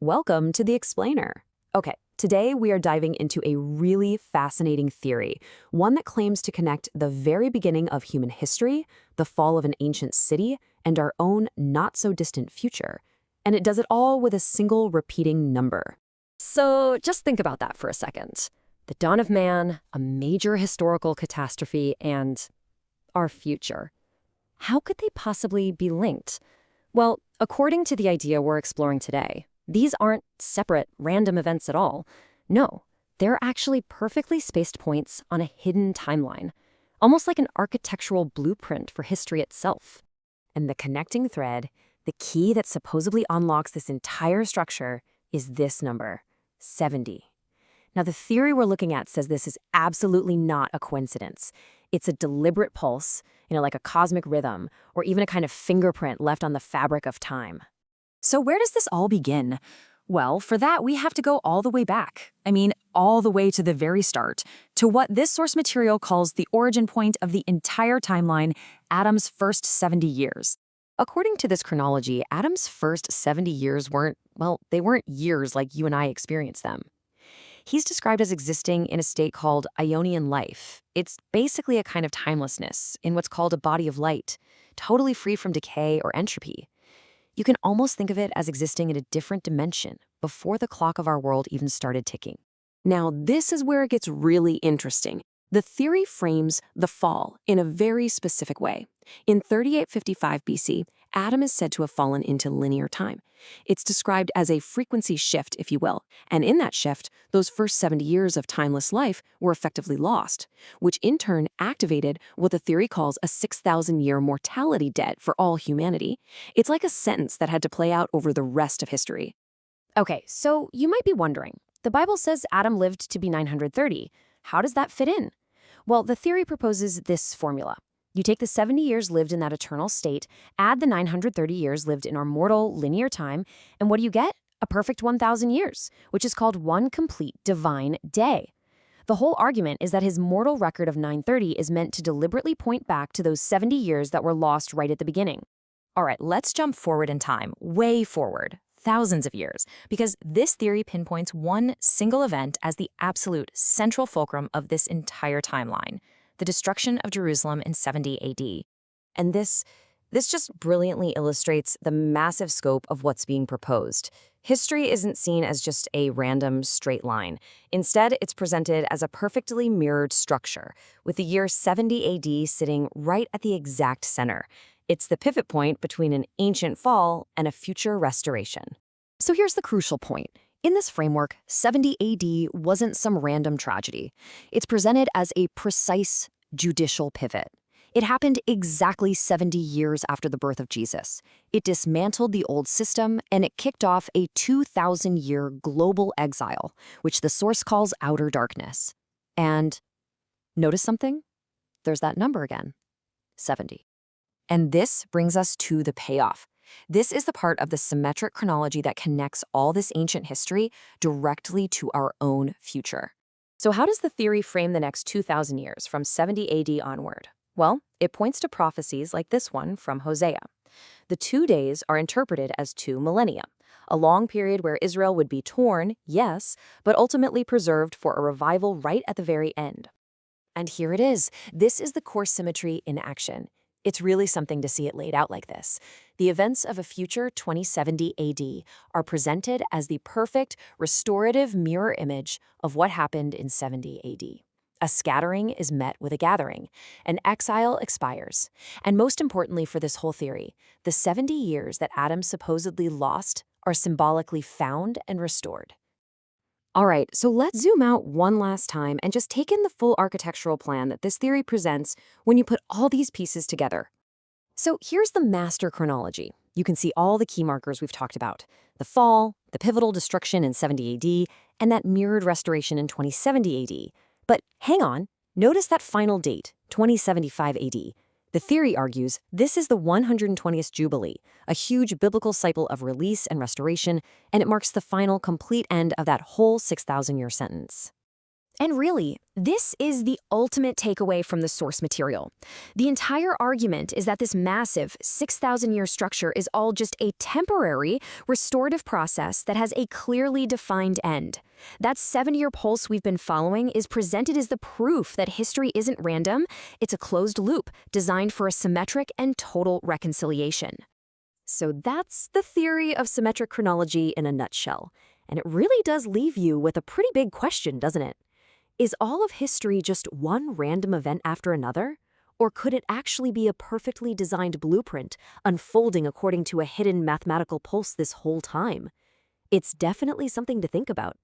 Welcome to The Explainer. Okay, today we are diving into a really fascinating theory, one that claims to connect the very beginning of human history, the fall of an ancient city, and our own not-so-distant future. And it does it all with a single repeating number. So just think about that for a second. The dawn of man, a major historical catastrophe, and our future. How could they possibly be linked? Well, according to the idea we're exploring today, these aren't separate, random events at all. No, they're actually perfectly spaced points on a hidden timeline, almost like an architectural blueprint for history itself. And the connecting thread, the key that supposedly unlocks this entire structure, is this number, 70. Now, the theory we're looking at says this is absolutely not a coincidence. It's a deliberate pulse, like a cosmic rhythm, or even a kind of fingerprint left on the fabric of time. So where does this all begin? Well, for that, we have to go all the way back. All the way to the very start, to what this source material calls the origin point of the entire timeline, Adam's first 70 years. According to this chronology, Adam's first 70 years weren't years like you and I experience them. He's described as existing in a state called Ionian life. It's basically a kind of timelessness in what's called a body of light, totally free from decay or entropy. You can almost think of it as existing in a different dimension before the clock of our world even started ticking. Now, this is where it gets really interesting. The theory frames the fall in a very specific way. In 3855 BC, Adam is said to have fallen into linear time. It's described as a frequency shift, if you will, and in that shift, those first 70 years of timeless life were effectively lost, which in turn activated what the theory calls a 6,000-year mortality debt for all humanity. It's like a sentence that had to play out over the rest of history. Okay, so you might be wondering, the Bible says Adam lived to be 930. How does that fit in? Well, the theory proposes this formula. You take the 70 years lived in that eternal state, add the 930 years lived in our mortal linear time, and what do you get? A perfect 1,000 years, which is called one complete divine day. The whole argument is that his mortal record of 930 is meant to deliberately point back to those 70 years that were lost right at the beginning. All right, let's jump forward in time, way forward, thousands of years, because this theory pinpoints one single event as the absolute central fulcrum of this entire timeline. The destruction of Jerusalem in 70 AD. And this just brilliantly illustrates the massive scope of what's being proposed. History isn't seen as just a random straight line. Instead, it's presented as a perfectly mirrored structure, with the year 70 AD sitting right at the exact center. It's the pivot point between an ancient fall and a future restoration. So here's the crucial point. In this framework, 70 AD wasn't some random tragedy. It's presented as a precise judicial pivot. It happened exactly 70 years after the birth of Jesus. It dismantled the old system, and it kicked off a 2,000-year global exile, which the source calls outer darkness. And notice something? There's that number again, 70. And this brings us to the payoff. This is the part of the symmetric chronology that connects all this ancient history directly to our own future. So how does the theory frame the next 2,000 years from 70 AD onward? Well, it points to prophecies like this one from Hosea. The 2 days are interpreted as 2 millennia, a long period where Israel would be torn, yes, but ultimately preserved for a revival right at the very end. And here it is. This is the core symmetry in action. It's really something to see it laid out like this. The events of a future 2070 AD are presented as the perfect restorative mirror image of what happened in 70 AD. A scattering is met with a gathering. An exile expires. And most importantly for this whole theory, the 70 years that Adam supposedly lost are symbolically found and restored. All right, so let's zoom out one last time and just take in the full architectural plan that this theory presents when you put all these pieces together. So here's the master chronology. You can see all the key markers we've talked about: the fall, the pivotal destruction in 70 AD, and that mirrored restoration in 2070 AD. But hang on, notice that final date, 2075 AD. The theory argues this is the 120th Jubilee, a huge biblical cycle of release and restoration, and it marks the final complete end of that whole 6,000-year sentence. And really, this is the ultimate takeaway from the source material. The entire argument is that this massive 6,000-year structure is all just a temporary, restorative process that has a clearly defined end. That 7-year pulse we've been following is presented as the proof that history isn't random, it's a closed loop designed for a symmetric and total reconciliation. So that's the theory of symmetric chronology in a nutshell. And it really does leave you with a pretty big question, doesn't it? Is all of history just one random event after another? Or could it actually be a perfectly designed blueprint, unfolding according to a hidden mathematical pulse this whole time? It's definitely something to think about.